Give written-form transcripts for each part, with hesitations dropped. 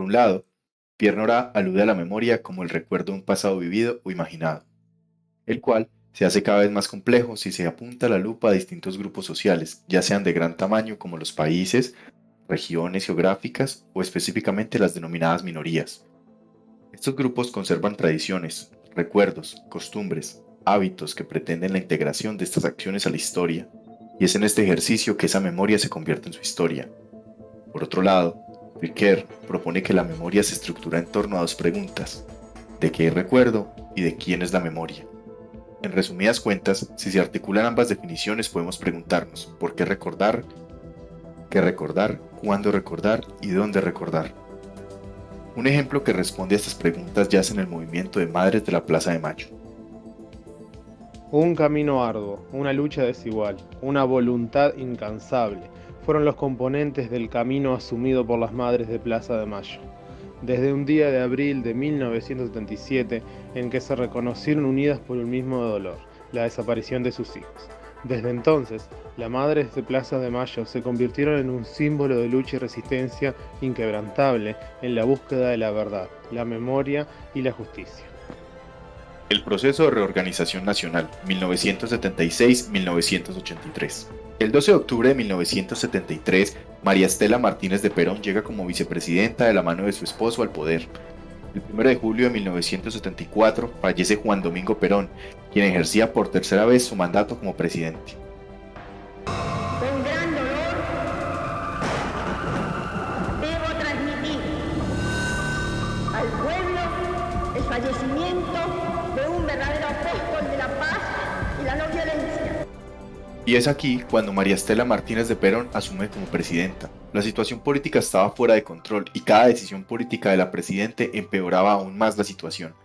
un lado, Pierre alude a la memoria como el recuerdo de un pasado vivido o imaginado, el cual se hace cada vez más complejo si se apunta la lupa a distintos grupos sociales, ya sean de gran tamaño como los países, regiones geográficas o específicamente las denominadas minorías. Estos grupos conservan tradiciones, recuerdos, costumbres, hábitos que pretenden la integración de estas acciones a la historia, y es en este ejercicio que esa memoria se convierte en su historia. Por otro lado, Ricoeur propone que la memoria se estructura en torno a dos preguntas: ¿de qué recuerdo y de quién es la memoria? En resumidas cuentas, si se articulan ambas definiciones podemos preguntarnos ¿por qué recordar, cuándo recordar y dónde recordar? Un ejemplo que responde a estas preguntas yace en el movimiento de Madres de la Plaza de Mayo. Un camino arduo, una lucha desigual, una voluntad incansable, fueron los componentes del camino asumido por las Madres de Plaza de Mayo. Desde un día de abril de 1977 en que se reconocieron unidas por un mismo dolor, la desaparición de sus hijos. Desde entonces, las Madres de Plaza de Mayo se convirtieron en un símbolo de lucha y resistencia inquebrantable en la búsqueda de la verdad, la memoria y la justicia. El proceso de reorganización nacional, 1976-1983. El 12 de octubre de 1973, María Estela Martínez de Perón llega como vicepresidenta de la mano de su esposo al poder. El 1 de julio de 1974 fallece Juan Domingo Perón, quien ejercía por tercera vez su mandato como presidente. Con gran dolor debo transmitir al pueblo el fallecimiento de un verdadero apóstol de la paz y la no violencia. Y es aquí cuando María Estela Martínez de Perón asume como presidenta. La situación política estaba fuera de control y cada decisión política de la presidente empeoraba aún más la situación.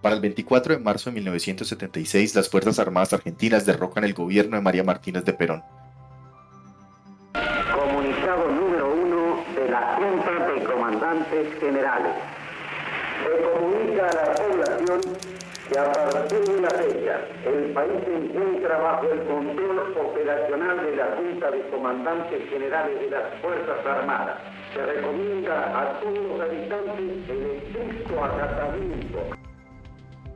Para el 24 de marzo de 1976, las Fuerzas Armadas Argentinas derrocan el gobierno de María Martínez de Perón. Comunicado número 1 de la Junta de Comandantes Generales. Se comunica a la población que a partir de la fecha el país se encuentra bajo el control operacional de la Junta de Comandantes Generales de las Fuerzas Armadas. Se recomienda a todos los habitantes el estricto acatamiento.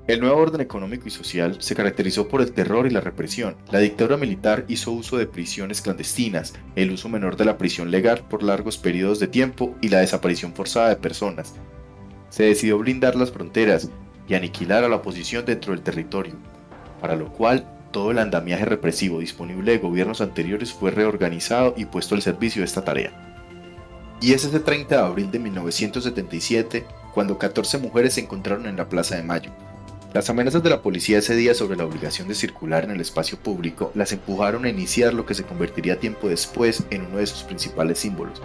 El nuevo orden económico y social se caracterizó por el terror y la represión. La dictadura militar hizo uso de prisiones clandestinas, el uso menor de la prisión legal por largos periodos de tiempo y la desaparición forzada de personas. Se decidió blindar las fronteras y aniquilar a la oposición dentro del territorio, para lo cual todo el andamiaje represivo disponible de gobiernos anteriores fue reorganizado y puesto al servicio de esta tarea. Y es ese 30 de abril de 1977 cuando 14 mujeres se encontraron en la Plaza de Mayo. Las amenazas de la policía ese día sobre la obligación de circular en el espacio público las empujaron a iniciar lo que se convertiría tiempo después en uno de sus principales símbolos,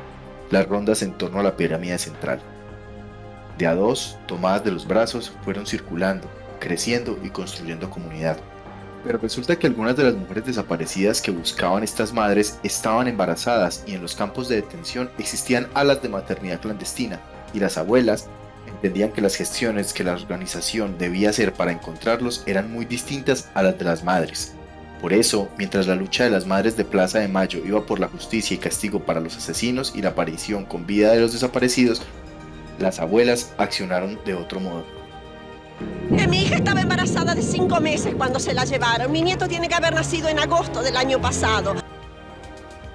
las rondas en torno a la pirámide central. De a dos, tomadas de los brazos, fueron circulando, creciendo y construyendo comunidad. Pero resulta que algunas de las mujeres desaparecidas que buscaban estas madres estaban embarazadas y en los campos de detención existían alas de maternidad clandestina, y las abuelas entendían que las gestiones que la organización debía hacer para encontrarlos eran muy distintas a las de las madres. Por eso, mientras la lucha de las Madres de Plaza de Mayo iba por la justicia y castigo para los asesinos y la aparición con vida de los desaparecidos, las abuelas accionaron de otro modo. Mi hija estaba embarazada de 5 meses cuando se la llevaron. Mi nieto tiene que haber nacido en agosto del año pasado.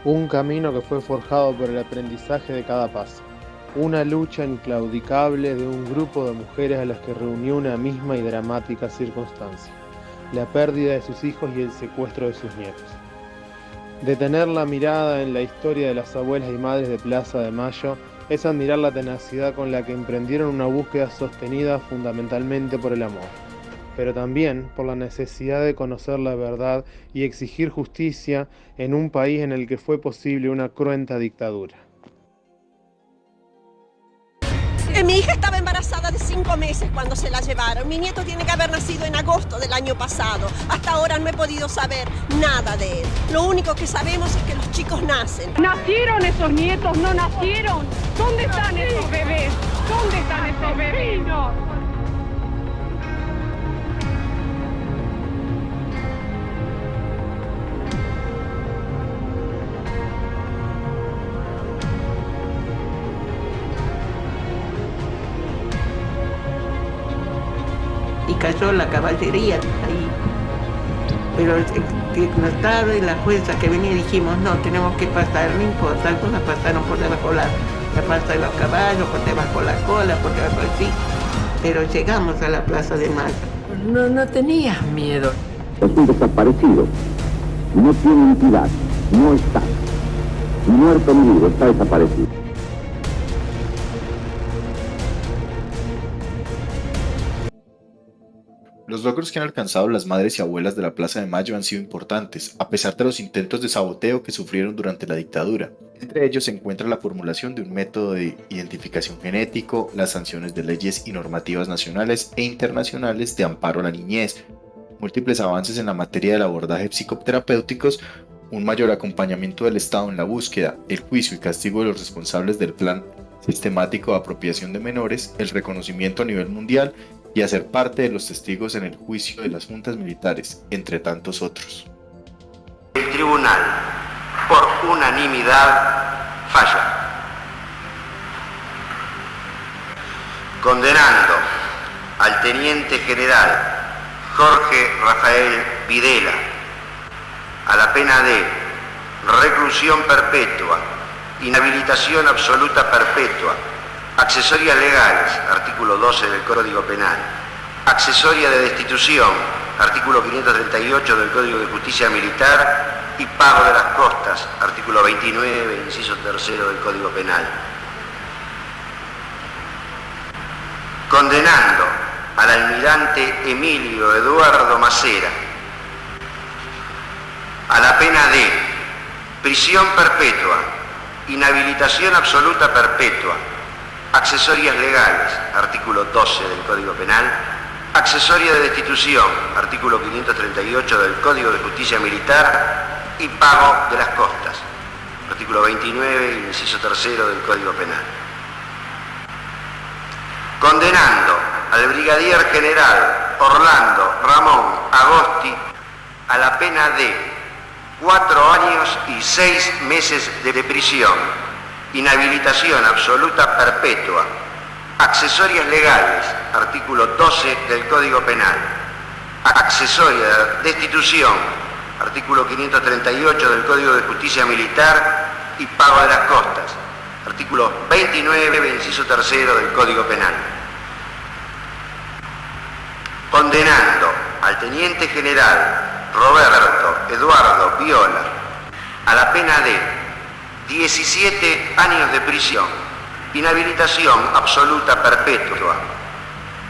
Un camino que fue forjado por el aprendizaje de cada paso. Una lucha inclaudicable de un grupo de mujeres a las que reunió una misma y dramática circunstancia: la pérdida de sus hijos y el secuestro de sus nietos. Detener la mirada en la historia de las abuelas y madres de Plaza de Mayo es admirar la tenacidad con la que emprendieron una búsqueda sostenida fundamentalmente por el amor, pero también por la necesidad de conocer la verdad y exigir justicia en un país en el que fue posible una cruenta dictadura. Mi hija estaba embarazada de 5 meses cuando se la llevaron. Mi nieto tiene que haber nacido en agosto del año pasado. Hasta ahora no he podido saber nada de él. Lo único que sabemos es que los chicos nacen. ¿Nacieron esos nietos? ¿No nacieron? ¿Dónde están esos bebés? ¿Dónde están esos bebés? cayó la caballería ahí. Pero más tarde la jueza que venía dijimos, no, tenemos que pasar, no importa, algunas pasaron por debajo de la plaza de los caballos, por debajo de la cola, por debajo de sí, pero llegamos a la Plaza de Mayo. No tenías miedo. Es un desaparecido, no tiene entidad, no está, ni muerto ni vivo, está desaparecido. Los logros que han alcanzado las madres y abuelas de la Plaza de Mayo han sido importantes, a pesar de los intentos de saboteo que sufrieron durante la dictadura. Entre ellos se encuentra la formulación de un método de identificación genético, las sanciones de leyes y normativas nacionales e internacionales de amparo a la niñez, múltiples avances en la materia del abordaje psicoterapéuticos, un mayor acompañamiento del Estado en la búsqueda, el juicio y castigo de los responsables del plan sistemático de apropiación de menores, el reconocimiento a nivel mundial y hacer parte de los testigos en el juicio de las juntas militares, entre tantos otros. El tribunal, por unanimidad, falla, condenando al teniente general Jorge Rafael Videla a la pena de reclusión perpetua, inhabilitación absoluta perpetua, accesorias legales, artículo 12 del Código Penal, accesoria de destitución, artículo 538 del Código de Justicia Militar, y pago de las costas, artículo 29, inciso 3 del Código Penal. Condenando al almirante Emilio Eduardo Macera a la pena de prisión perpetua, inhabilitación absoluta perpetua, accesorias legales, artículo 12 del Código Penal, accesoria de destitución, artículo 538 del Código de Justicia Militar, y pago de las costas, artículo 29, inciso 3 del Código Penal. Condenando al brigadier general Orlando Ramón Agosti a la pena de 4 años y 6 meses de prisión, inhabilitación absoluta perpetua, accesorias legales, artículo 12 del Código Penal, accesoria de destitución, artículo 538 del Código de Justicia Militar, y pago de las costas, artículo 29, inciso 3 del Código Penal. Condenando al teniente general Roberto Eduardo Viola a la pena de 17 años de prisión, inhabilitación absoluta perpetua,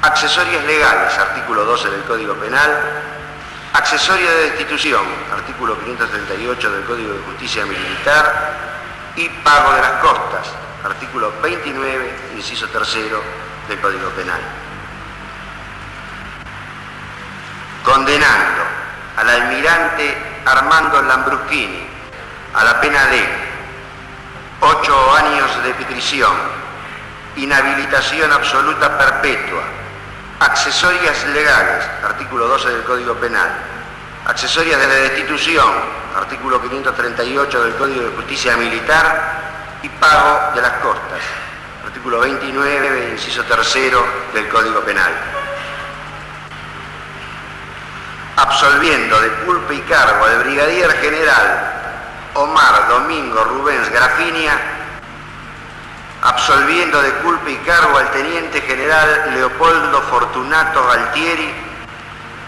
accesorias legales, artículo 12 del Código Penal, accesoria de destitución, artículo 538 del Código de Justicia Militar, y pago de las costas, artículo 29, inciso 3 del Código Penal. Condenando al almirante Armando Lambruschini a la pena de 8 años de prisión, inhabilitación absoluta perpetua, accesorias legales, artículo 12 del Código Penal, accesorias de la destitución, artículo 538 del Código de Justicia Militar, y pago de las costas, artículo 29, inciso 3 del Código Penal. Absolviendo de culpa y cargo al brigadier general Omar Domingo Rubens Grafinia, absolviendo de culpa y cargo al teniente general Leopoldo Fortunato Galtieri,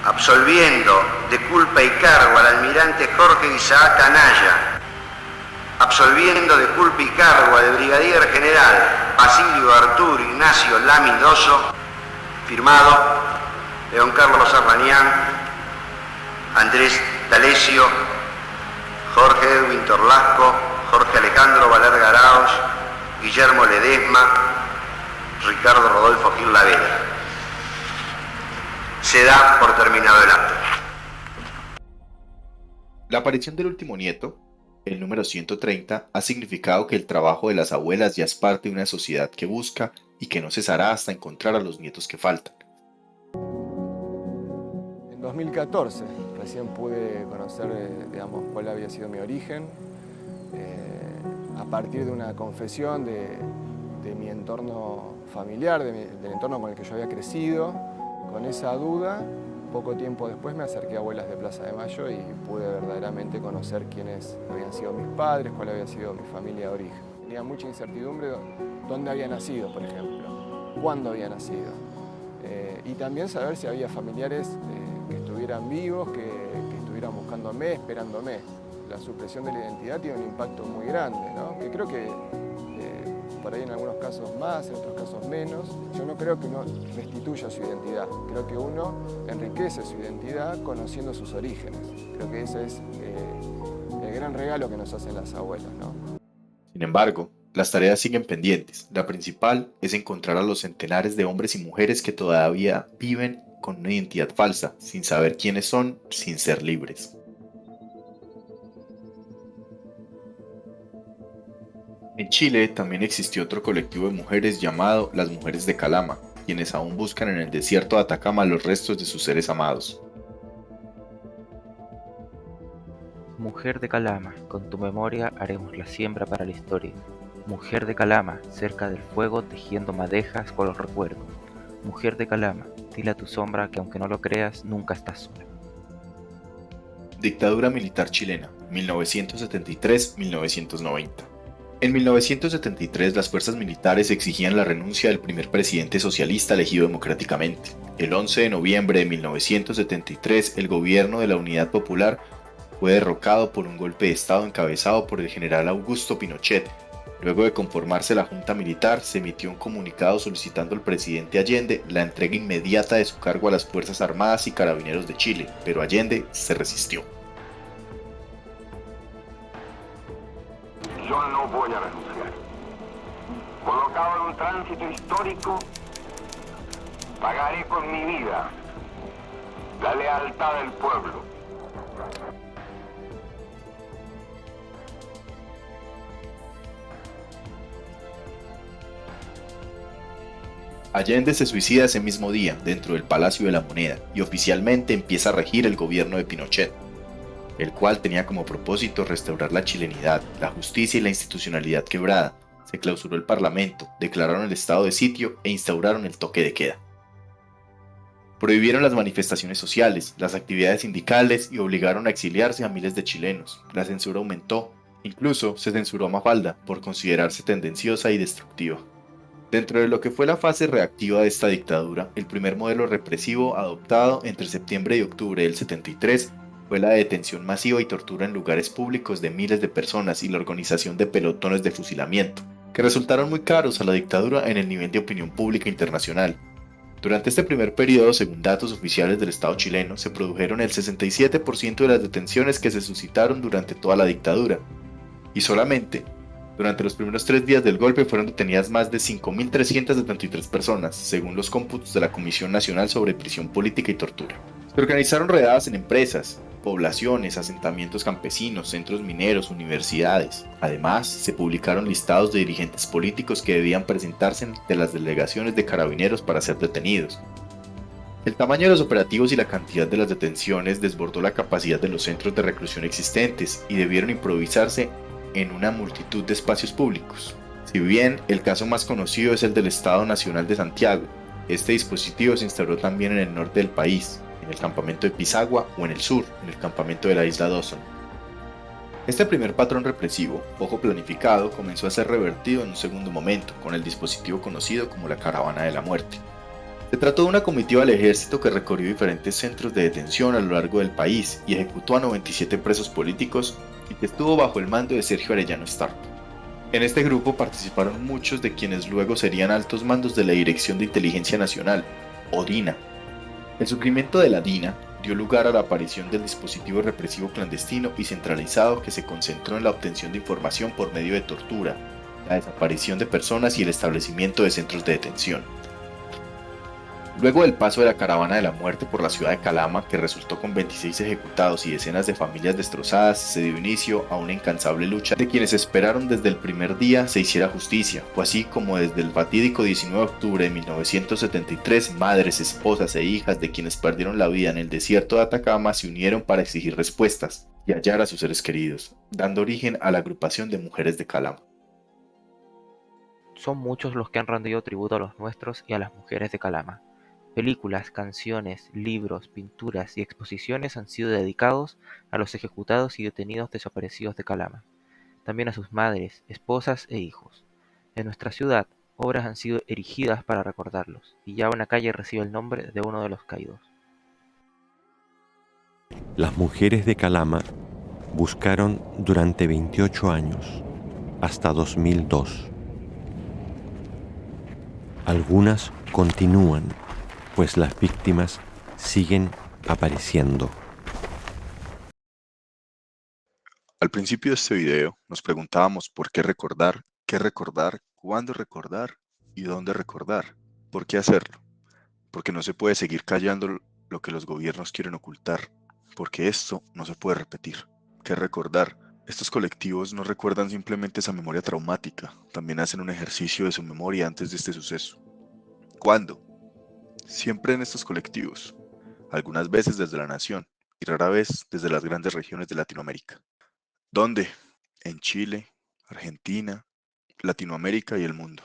absolviendo de culpa y cargo al almirante Jorge Isaac Anaya, absolviendo de culpa y cargo al brigadier general Basilio Arturo Ignacio Lamidoso, firmado León Carlos Arrañán, Andrés D'Alessio, Jorge Edwin Torlasco, Jorge Alejandro Valerga Arauz, Guillermo Ledesma, Ricardo Rodolfo Gil Lavera. Se da por terminado el acto. La aparición del último nieto, el número 130, ha significado que el trabajo de las abuelas ya es parte de una sociedad que busca y que no cesará hasta encontrar a los nietos que faltan. En 2014 recién pude conocer, cuál había sido mi origen, a partir de una confesión de mi entorno familiar, del entorno con el que yo había crecido, Con esa duda, poco tiempo después me acerqué a Abuelas de Plaza de Mayo y pude verdaderamente conocer quiénes habían sido mis padres, cuál había sido mi familia de origen. Tenía mucha incertidumbre dónde había nacido, por ejemplo, cuándo había nacido. Y también saber si había familiares que estuvieran vivos, que estuvieran buscándome, esperándome. La supresión de la identidad tiene un impacto muy grande, ¿no? Que creo que por ahí en algunos casos más, en otros casos menos. Yo no creo que uno restituya su identidad, creo que uno enriquece su identidad conociendo sus orígenes. Creo que ese es el gran regalo que nos hacen las abuelas, ¿no? Sin embargo, las tareas siguen pendientes. La principal es encontrar a los centenares de hombres y mujeres que todavía viven con una identidad falsa, sin saber quiénes son, sin ser libres. En Chile también existió otro colectivo de mujeres llamado las Mujeres de Calama, quienes aún buscan en el desierto de Atacama los restos de sus seres amados. Mujer de Calama, con tu memoria haremos la siembra para la historia. Mujer de Calama, cerca del fuego tejiendo madejas con los recuerdos. Mujer de Calama, dile a tu sombra que aunque no lo creas, nunca estás sola. Dictadura militar chilena, 1973-1990. En 1973 las fuerzas militares exigían la renuncia del primer presidente socialista elegido democráticamente. El 11 de noviembre de 1973 el gobierno de la Unidad Popular fue derrocado por un golpe de estado encabezado por el general Augusto Pinochet. Luego de conformarse la junta militar, se emitió un comunicado solicitando al presidente Allende la entrega inmediata de su cargo a las Fuerzas Armadas y Carabineros de Chile, pero Allende se resistió. Yo no voy a renunciar. Colocado en un tránsito histórico, pagaré con mi vida la lealtad del pueblo. Allende se suicida ese mismo día dentro del Palacio de la Moneda y oficialmente empieza a regir el gobierno de Pinochet, el cual tenía como propósito restaurar la chilenidad, la justicia y la institucionalidad quebrada. Se clausuró el parlamento, declararon el estado de sitio e instauraron el toque de queda. Prohibieron las manifestaciones sociales, las actividades sindicales y obligaron a exiliarse a miles de chilenos. La censura aumentó, incluso se censuró a Mafalda por considerarse tendenciosa y destructiva. Dentro de lo que fue la fase reactiva de esta dictadura, el primer modelo represivo adoptado entre septiembre y octubre del 73 fue la detención masiva y tortura en lugares públicos de miles de personas y la organización de pelotones de fusilamiento, que resultaron muy caros a la dictadura en el nivel de opinión pública internacional. Durante este primer periodo, según datos oficiales del Estado chileno, se produjeron el 67% de las detenciones que se suscitaron durante toda la dictadura, y solamente durante los primeros 3 días del golpe fueron detenidas más de 5.373 personas, según los cómputos de la Comisión Nacional sobre Prisión Política y Tortura. Se organizaron redadas en empresas, poblaciones, asentamientos campesinos, centros mineros, universidades. Además, se publicaron listados de dirigentes políticos que debían presentarse ante las delegaciones de carabineros para ser detenidos. El tamaño de los operativos y la cantidad de las detenciones desbordó la capacidad de los centros de reclusión existentes y debieron improvisarse en una multitud de espacios públicos. Si bien el caso más conocido es el del Estado Nacional de Santiago, este dispositivo se instauró también en el norte del país, en el campamento de Pisagua, o en el sur, en el campamento de la isla Dawson. Este primer patrón represivo, poco planificado, comenzó a ser revertido en un segundo momento, con el dispositivo conocido como la Caravana de la Muerte. Se trató de una comitiva del ejército que recorrió diferentes centros de detención a lo largo del país y ejecutó a 97 presos políticos y que estuvo bajo el mando de Sergio Arellano Starp. En este grupo participaron muchos de quienes luego serían altos mandos de la Dirección de Inteligencia Nacional, o DINA. El surgimiento de la DINA dio lugar a la aparición del dispositivo represivo clandestino y centralizado que se concentró en la obtención de información por medio de tortura, la desaparición de personas y el establecimiento de centros de detención. Luego del paso de la Caravana de la Muerte por la ciudad de Calama, que resultó con 26 ejecutados y decenas de familias destrozadas, se dio inicio a una incansable lucha de quienes esperaron desde el primer día se hiciera justicia. Fue así como desde el fatídico 19 de octubre de 1973, madres, esposas e hijas de quienes perdieron la vida en el desierto de Atacama se unieron para exigir respuestas y hallar a sus seres queridos, dando origen a la agrupación de Mujeres de Calama. Son muchos los que han rendido tributo a los nuestros y a las mujeres de Calama. Películas, canciones, libros, pinturas y exposiciones han sido dedicados a los ejecutados y detenidos desaparecidos de Calama, también a sus madres, esposas e hijos. En nuestra ciudad, obras han sido erigidas para recordarlos, y ya una calle recibe el nombre de uno de los caídos. Las mujeres de Calama buscaron durante 28 años, hasta 2002. Algunas continúan, pues las víctimas siguen apareciendo. Al principio de este video nos preguntábamos por qué recordar, cuándo recordar y dónde recordar. ¿Por qué hacerlo? Porque no se puede seguir callando lo que los gobiernos quieren ocultar, porque esto no se puede repetir. ¿Qué recordar? Estos colectivos no recuerdan simplemente esa memoria traumática, también hacen un ejercicio de su memoria antes de este suceso. ¿Cuándo? Siempre en estos colectivos, algunas veces desde la nación y rara vez desde las grandes regiones de Latinoamérica. ¿Dónde? En Chile, Argentina, Latinoamérica y el mundo.